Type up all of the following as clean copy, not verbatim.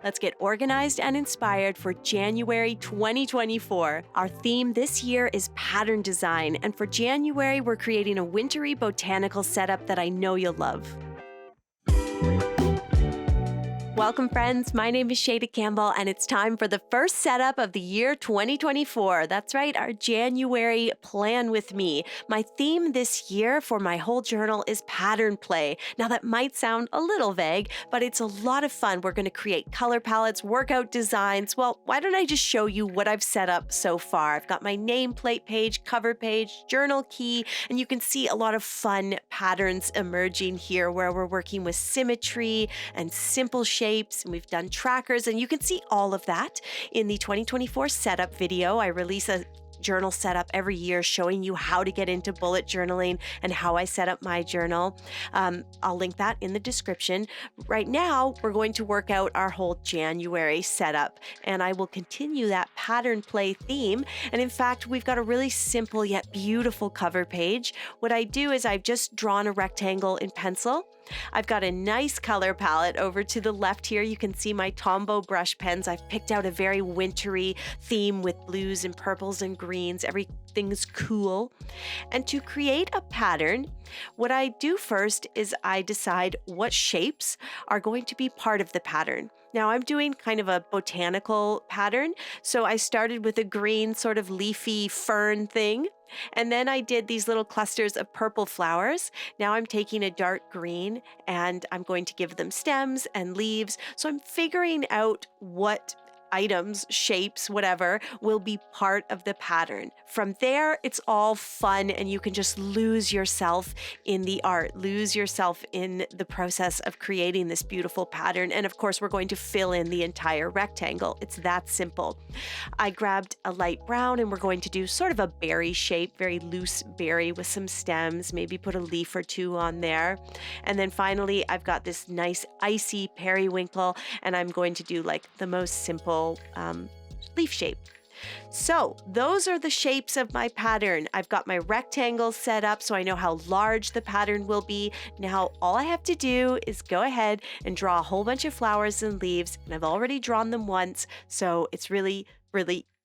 Let's get organized and inspired for January 2024. Our theme this year is pattern design, and for January, we're creating a wintry botanical setup that I know you'll love. Welcome, friends. My name is Shayda Campbell, and it's time for the first setup of the year 2024. That's right, our January Plan With Me. My theme this year for my whole journal is pattern play. Now, that might sound a little vague, but it's a lot of fun. We're going to create color palettes, workout designs. Well, why don't I just show you what I've set up so far? I've got my nameplate page, cover page, journal key, and you can see a lot of fun patterns emerging here where we're working with symmetry and simple shapes, and we've done trackers, and you can see all of that in the 2024 setup video. I release a journal setup every year showing you how to get into bullet journaling and how I set up my journal. I'll link that in the description. Right now, we're going to work out our whole January setup, and I will continue that pattern play theme. And in fact, we've got a really simple yet beautiful cover page. What I do is I've just drawn a rectangle in pencil. I've got a nice color palette over to the left here. You can see my Tombow brush pens. I've picked out a very wintry theme with blues and purples and greens. Everything's cool. And to create a pattern, what I do first is I decide what shapes are going to be part of the pattern. Now, I'm doing kind of a botanical pattern. So I started with a green sort of leafy fern thing. And then I did these little clusters of purple flowers. Now I'm taking a dark green and I'm going to give them stems and leaves. So I'm figuring out what items, shapes, whatever, will be part of the pattern. From there, it's all fun and you can just lose yourself in the art, lose yourself in the process of creating this beautiful pattern. And of course, we're going to fill in the entire rectangle. It's that simple. I grabbed a light brown and we're going to do sort of a berry shape, very loose berry with some stems, maybe put a leaf or two on there. And then finally, I've got this nice icy periwinkle and I'm going to do like the most simple leaf shape. So those are the shapes of my pattern. I've got my rectangles set up so I know how large the pattern will be. Now all I have to do is go ahead and draw a whole bunch of flowers and leaves, and I've already drawn them once, so it's really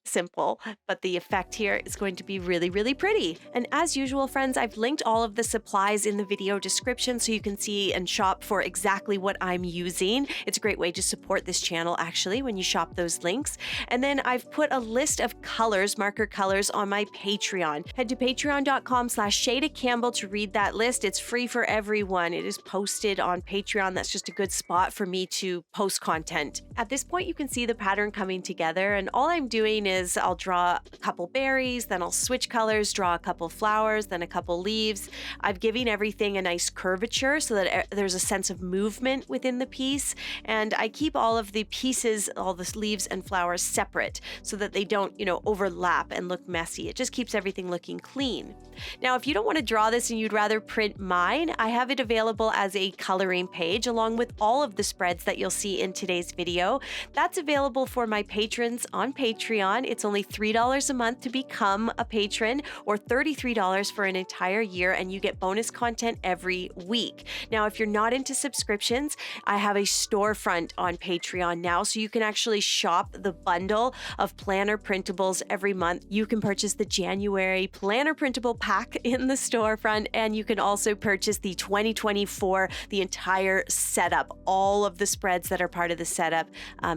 simple, but the effect here is going to be really pretty. And as usual, friends, I've linked all of the supplies in the video description so you can see and shop for exactly what I'm using. It's a great way to support this channel, actually, when you shop those links. And then I've put a list of colors, marker colors, on my Patreon. Head to patreon.com/Shayda Campbell to read that list. It's free for everyone. It is posted on Patreon. That's just a good spot for me to post content. At this point, you can see the pattern coming together, and all I'm doing is I'll draw a couple berries, then I'll switch colors, draw a couple flowers, then a couple leaves. I've given everything a nice curvature so that there's a sense of movement within the piece. And I keep all of the pieces, all the leaves and flowers separate so that they don't, overlap and look messy. It just keeps everything looking clean. Now, if you don't want to draw this and you'd rather print mine, I have it available as a coloring page along with all of the spreads that you'll see in today's video. That's available for my patrons on Patreon. It's only $3 a month to become a patron, or $33 for an entire year, and you get bonus content every week. Now, if you're not into subscriptions, I have a storefront on Patreon now, so you can actually shop the bundle of planner printables every month. You can purchase the January planner printable pack in the storefront, and you can also purchase the 2024, the entire setup. All of the spreads that are part of the setup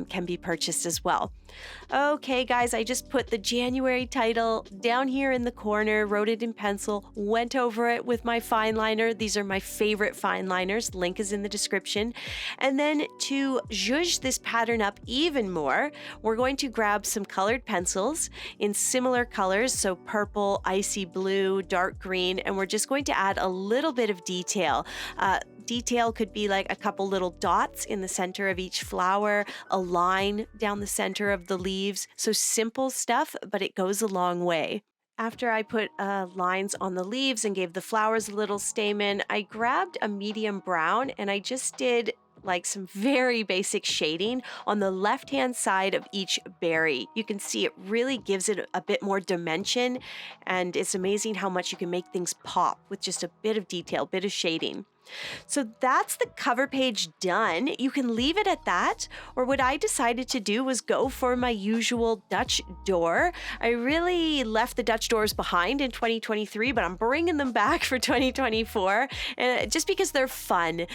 can be purchased as well. Okay, guys, I just put the January title down here in the corner, wrote it in pencil, went over it with my fine liner. These are my favorite fine liners. Link is in the description. And then to zhuzh this pattern up even more, we're going to grab some colored pencils in similar colors, so purple, icy blue, dark green, and we're just going to add a little bit of detail. Detail could be like a couple little dots in the center of each flower, a line down the center of the leaves. So simple stuff, but it goes a long way. After I put lines on the leaves and gave the flowers a little stamen, I grabbed a medium brown and I just did like some very basic shading on the left-hand side of each berry. You can see it really gives it a bit more dimension, and it's amazing how much you can make things pop with just a bit of detail, bit of shading. So that's the cover page done. You can leave it at that, or what I decided to do was go for my usual Dutch door. I really left the Dutch doors behind in 2023, but I'm bringing them back for 2024, just because they're fun.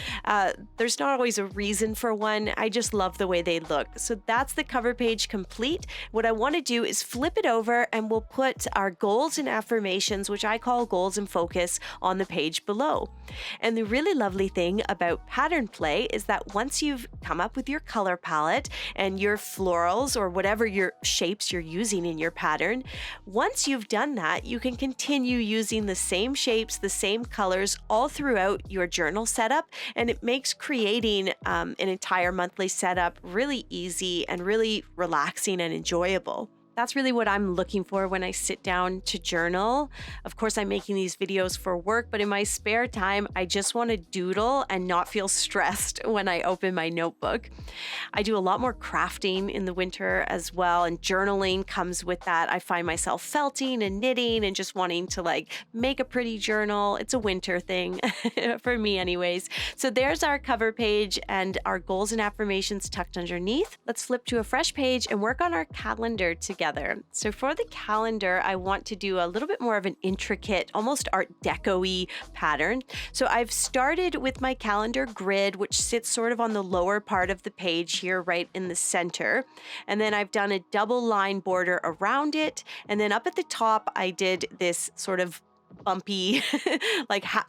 There's not always a reason for one. I just love the way they look. So that's the cover page complete. What I want to do is flip it over and we'll put our goals and affirmations, which I call goals and focus, on the page below. And the really lovely thing about pattern play is that once you've come up with your color palette and your florals or whatever your shapes you're using in your pattern, once you've done that, you can continue using the same shapes, the same colors all throughout your journal setup, and it makes creating an entire monthly setup really easy and really relaxing and enjoyable. That's really what I'm looking for when I sit down to journal. Of course, I'm making these videos for work, but in my spare time, I just want to doodle and not feel stressed when I open my notebook. I do a lot more crafting in the winter as well, and journaling comes with that. I find myself felting and knitting and just wanting to make a pretty journal. It's a winter thing for me anyways. So there's our cover page and our goals and affirmations tucked underneath. Let's flip to a fresh page and work on our calendar together. So for the calendar, I want to do a little bit more of an intricate, almost Art Deco-y pattern. So I've started with my calendar grid, which sits sort of on the lower part of the page here, right in the center. And then I've done a double line border around it. And then up at the top, I did this sort of bumpy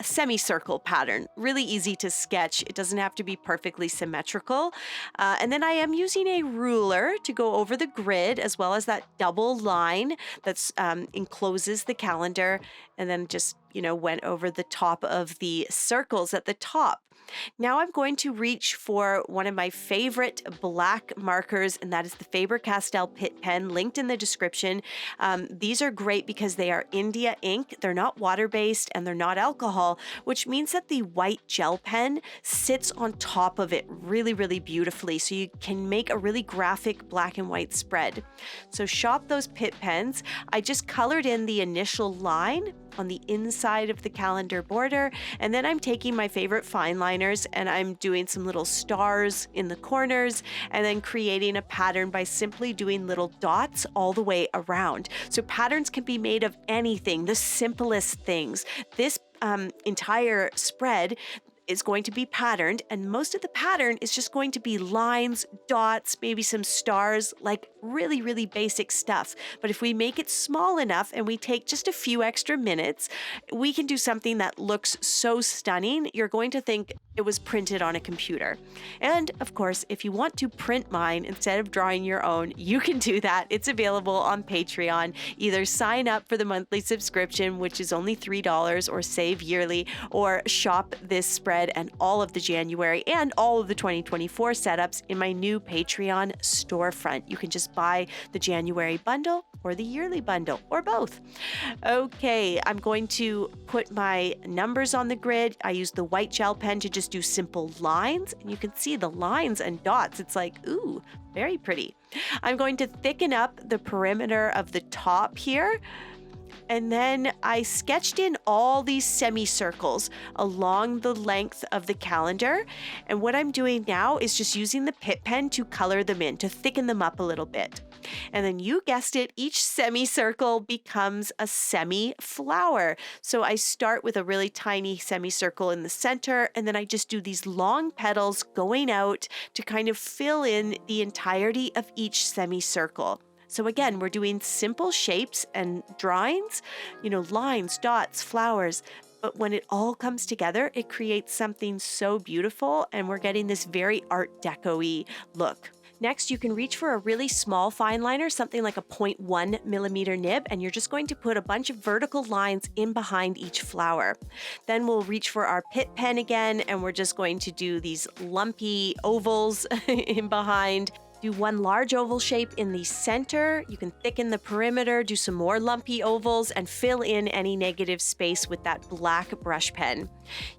semicircle pattern. Really easy to sketch. It doesn't have to be perfectly symmetrical. And then I am using a ruler to go over the grid, as well as that double line that's encloses the calendar, and then just went over the top of the circles at the top. Now I'm going to reach for one of my favorite black markers, and that is the Faber-Castell Pitt pen, linked in the description. These are great because they are India ink. They're not water-based and they're not alcohol, which means that the white gel pen sits on top of it really, really beautifully. So you can make a really graphic black and white spread. So shop those Pitt pens. I just colored in the initial line on the inside of the calendar border, and then I'm taking my favorite fine liners and I'm doing some little stars in the corners, and then creating a pattern by simply doing little dots all the way around. So patterns can be made of anything, the simplest things. This entire spread is going to be patterned, and most of the pattern is just going to be lines, dots, maybe some stars, like really, really basic stuff. But if we make it small enough and we take just a few extra minutes, we can do something that looks so stunning, you're going to think it was printed on a computer. And of course, if you want to print mine instead of drawing your own, you can do that. It's available on Patreon. Either sign up for the monthly subscription, which is only $3, or save yearly, or shop this spread and all of the January and all of the 2024 setups in my new Patreon storefront. You can just buy the January bundle or the yearly bundle, or both. Okay, I'm going to put my numbers on the grid. I use the white gel pen to just do simple lines, and you can see the lines and dots. It's like, ooh, very pretty. I'm going to thicken up the perimeter of the top here. And then I sketched in all these semicircles along the length of the calendar. And what I'm doing now is just using the Pitt pen to color them in, to thicken them up a little bit. And then you guessed it, each semicircle becomes a semi-flower. So I start with a really tiny semicircle in the center, and then I just do these long petals going out to kind of fill in the entirety of each semicircle. So again, we're doing simple shapes and drawings, lines, dots, flowers. But when it all comes together, it creates something so beautiful, and we're getting this very Art Deco-y look. Next, you can reach for a really small fine liner, something like a 0.1 millimeter nib, and you're just going to put a bunch of vertical lines in behind each flower. Then we'll reach for our Pitt pen again, and we're just going to do these lumpy ovals in behind. Do one large oval shape in the center. You can thicken the perimeter, do some more lumpy ovals, and fill in any negative space with that black brush pen.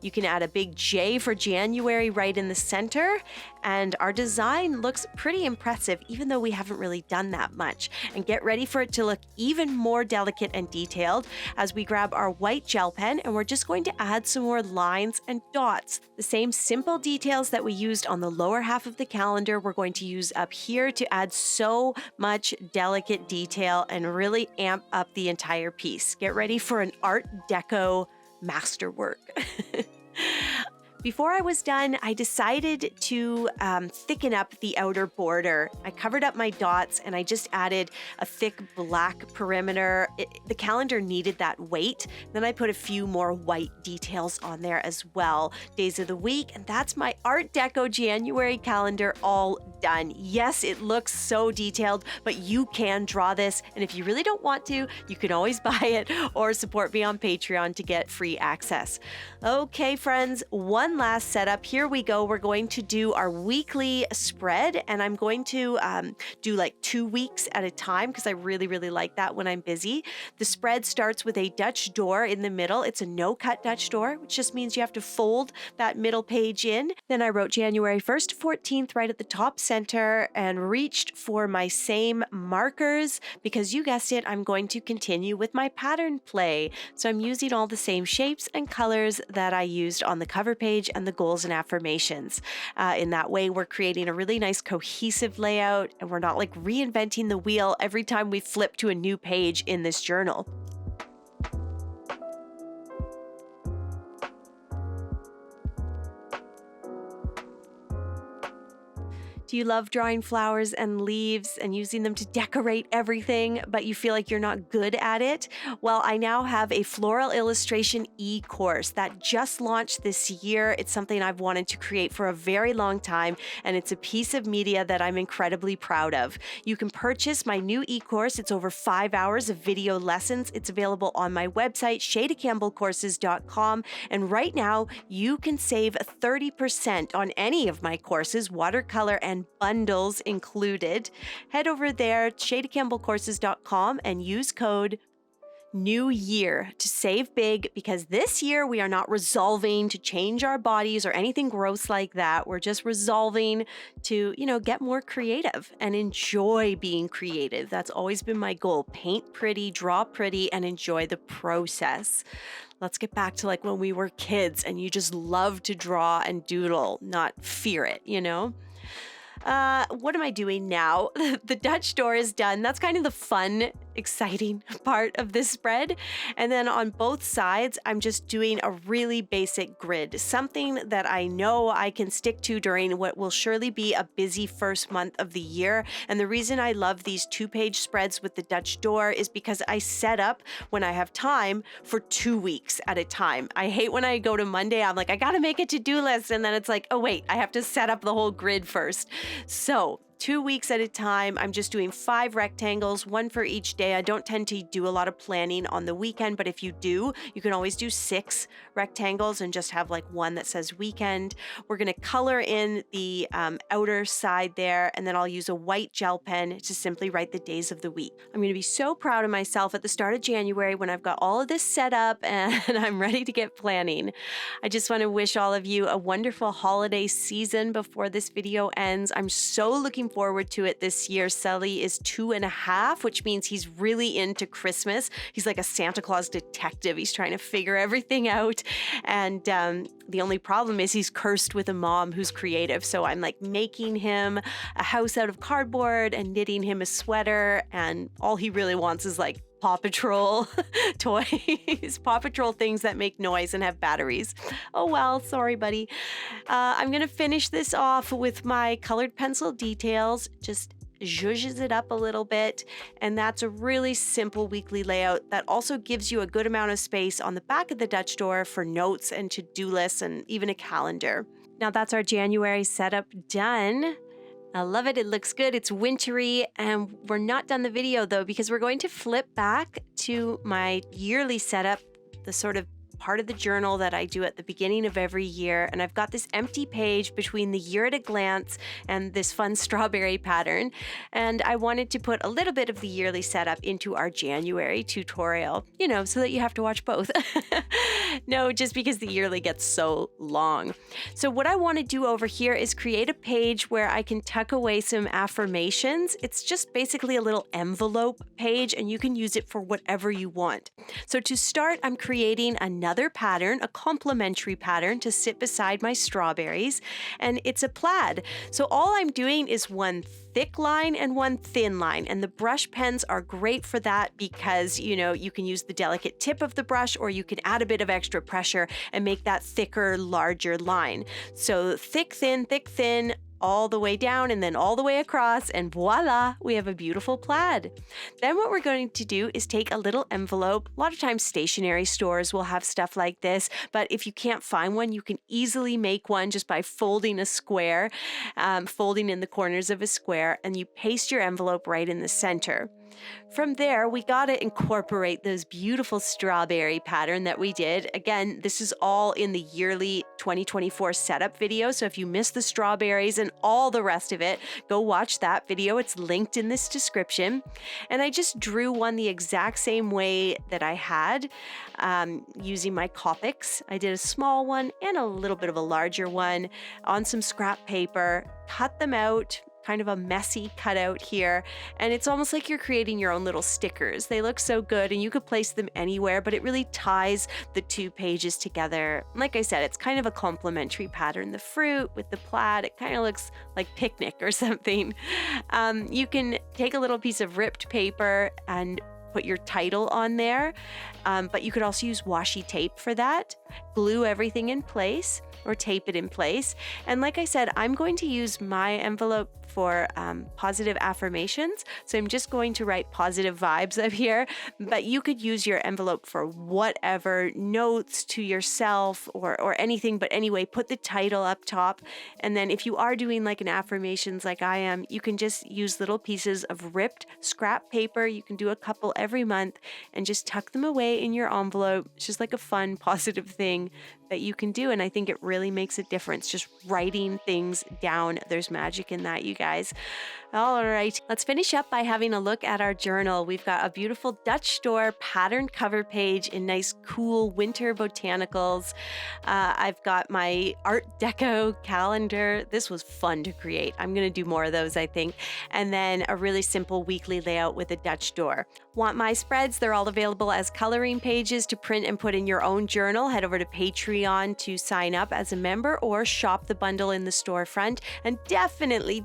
You can add a big J for January right in the center, and our design looks pretty impressive even though we haven't really done that much. And get ready for it to look even more delicate and detailed as we grab our white gel pen and we're just going to add some more lines and dots. The same simple details that we used on the lower half of the calendar we're going to use up here to add so much delicate detail and really amp up the entire piece. Get ready for an Art Deco masterwork. Before I was done, I decided to thicken up the outer border. I covered up my dots and I just added a thick black perimeter. The calendar needed that weight. Then I put a few more white details on there as well. Days of the week, and that's my Art Deco January calendar all done. Yes, it looks so detailed, but you can draw this. And if you really don't want to, you can always buy it or support me on Patreon to get free access. Okay, friends, one last setup. Here we go. We're going to do our weekly spread, and I'm going to do like 2 weeks at a time because I really like that when I'm busy. The spread starts with a Dutch door in the middle. It's a no-cut Dutch door, which just means you have to fold that middle page in. Then I wrote January 1st to 14th right at the top center and reached for my same markers because you guessed it, I'm going to continue with my pattern play. So I'm using all the same shapes and colors that I used on the cover page and the goals and affirmations. In that way, we're creating a really nice cohesive layout and we're not like reinventing the wheel every time we flip to a new page in this journal. Do you love drawing flowers and leaves and using them to decorate everything, but you feel like you're not good at it? Well, I now have a floral illustration e-course that just launched this year. It's something I've wanted to create for a very long time, and it's a piece of media that I'm incredibly proud of. You can purchase my new e-course. It's over 5 hours of video lessons. It's available on my website, shaydacampbellcourses.com, and right now you can save 30% on any of my courses, watercolor and bundles included. Head over there, shaydacampbellcourses.com, and use code New Year to save big, because this year we are not resolving to change our bodies or anything gross like that. We're just resolving to, get more creative and enjoy being creative. That's always been my goal. Paint pretty, draw pretty, and enjoy the process. Let's get back to like when we were kids and you just love to draw and doodle, not fear it, What am I doing now? The Dutch door is done. That's kind of the fun, exciting part of this spread. And then on both sides, I'm just doing a really basic grid, something that I know I can stick to during what will surely be a busy first month of the year. And the reason I love these 2-page spreads with the Dutch door is because I set up when I have time for 2 weeks at a time. I hate when I go to Monday, I'm like, I gotta make a to-do list. And then it's like, oh wait, I have to set up the whole grid first. So 2 weeks at a time, I'm just doing 5 rectangles, 1 for each day. I don't tend to do a lot of planning on the weekend, but if you do, you can always do 6 rectangles and just have like one that says weekend. We're going to color in the outer side there, and then I'll use a white gel pen to simply write the days of the week. I'm going to be so proud of myself at the start of January when I've got all of this set up and I'm ready to get planning. I just want to wish all of you a wonderful holiday season before this video ends. I'm so looking forward to it this year. Sully is 2.5, which means he's really into Christmas. He's like a Santa Claus detective. He's trying to figure everything out. And the only problem is he's cursed with a mom who's creative. So I'm like making him a house out of cardboard and knitting him a sweater. And all he really wants is like Paw Patrol toys, Paw Patrol things that make noise and have batteries. Oh well, sorry, buddy. I'm going to finish this off with my colored pencil details, just zhuzhes it up a little bit. And that's a really simple weekly layout that also gives you a good amount of space on the back of the Dutch door for notes and to-do lists and even a calendar. Now that's our January setup done. I love it. It looks good. It's wintry, and we're not done the video though, because we're going to flip back to my yearly setup, the sort of part of the journal that I do at the beginning of every year. And I've got this empty page between the year at a glance and this fun strawberry pattern. And I wanted to put a little bit of the yearly setup into our January tutorial, so that you have to watch both. No, just because the yearly gets so long. So what I want to do over here is create a page where I can tuck away some affirmations. It's just basically a little envelope page, and you can use it for whatever you want. So to start, I'm creating another pattern, a complementary pattern to sit beside my strawberries, and it's a plaid. So all I'm doing is one thick line and one thin line, and the brush pens are great for that because you can use the delicate tip of the brush, or you can add a bit of extra pressure and make that thicker, larger line. So thick, thin, all the way down and then all the way across, and voila, we have a beautiful plaid. Then what we're going to do is take a little envelope. A lot of times stationery stores will have stuff like this, but if you can't find one, you can easily make one just by folding a square, folding in the corners of a square, and you paste your envelope right in the center. From there, we got to incorporate those beautiful strawberry pattern that we did. Again, this is all in the yearly 2024 setup video. So if you missed the strawberries and all the rest of it, go watch that video. It's linked in this description. And I just drew one the exact same way that I had using my Copics. I did a small one and a little bit of a larger one on some scrap paper, cut them out, kind of a messy cutout here, and it's almost like you're creating your own little stickers. They look so good, and you could place them anywhere, but it really ties the two pages together. Like I said, it's kind of a complementary pattern. The fruit with the plaid, it kind of looks like picnic or something. You can take a little piece of ripped paper and put your title on there, but you could also use washi tape for that. Glue everything in place or tape it in place. And like I said, I'm going to use my envelope for positive affirmations. So I'm just going to write positive vibes up here, but you could use your envelope for whatever, notes to yourself or anything. But anyway, put the title up top. And then if you are doing like an affirmations like I am, you can just use little pieces of ripped scrap paper. You can do a couple every month and just tuck them away in your envelope. It's just like a fun, positive thing that you can do. And I think it really makes a difference just writing things down. There's magic in that, you guys. All right, let's finish up by having a look at our journal. We've got a beautiful Dutch store pattern cover page in nice, cool winter botanicals. I've got my Art Deco calendar. This was fun to create. I'm going to do more of those, I think. And then a really simple weekly layout with a Dutch door. Want my spreads? They're all available as coloring pages to print and put in your own journal. Head over to Patreon to sign up as a member or shop the bundle in the storefront. And definitely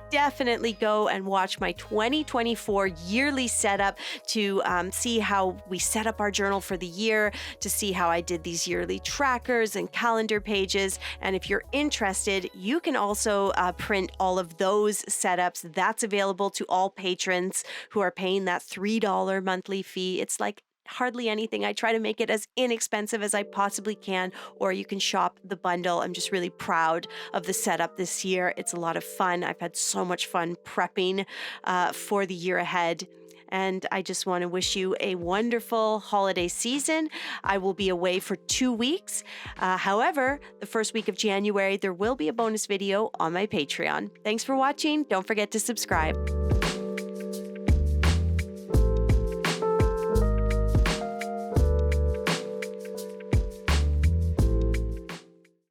go and watch my 2024 yearly setup to see how we set up our journal for the year, to see how I did these yearly trackers and calendar pages. And if you're interested, you can also print all of those setups. That's available to all patrons who are paying that $3 monthly fee. It's like hardly anything. I try to make it as inexpensive as I possibly can, or you can shop the bundle. I'm just really proud of the setup this year. It's a lot of fun. I've had so much fun prepping for the year ahead. And I just want to wish you a wonderful holiday season. I will be away for 2 weeks. However, the first week of January, there will be a bonus video on my Patreon. Thanks for watching. Don't forget to subscribe.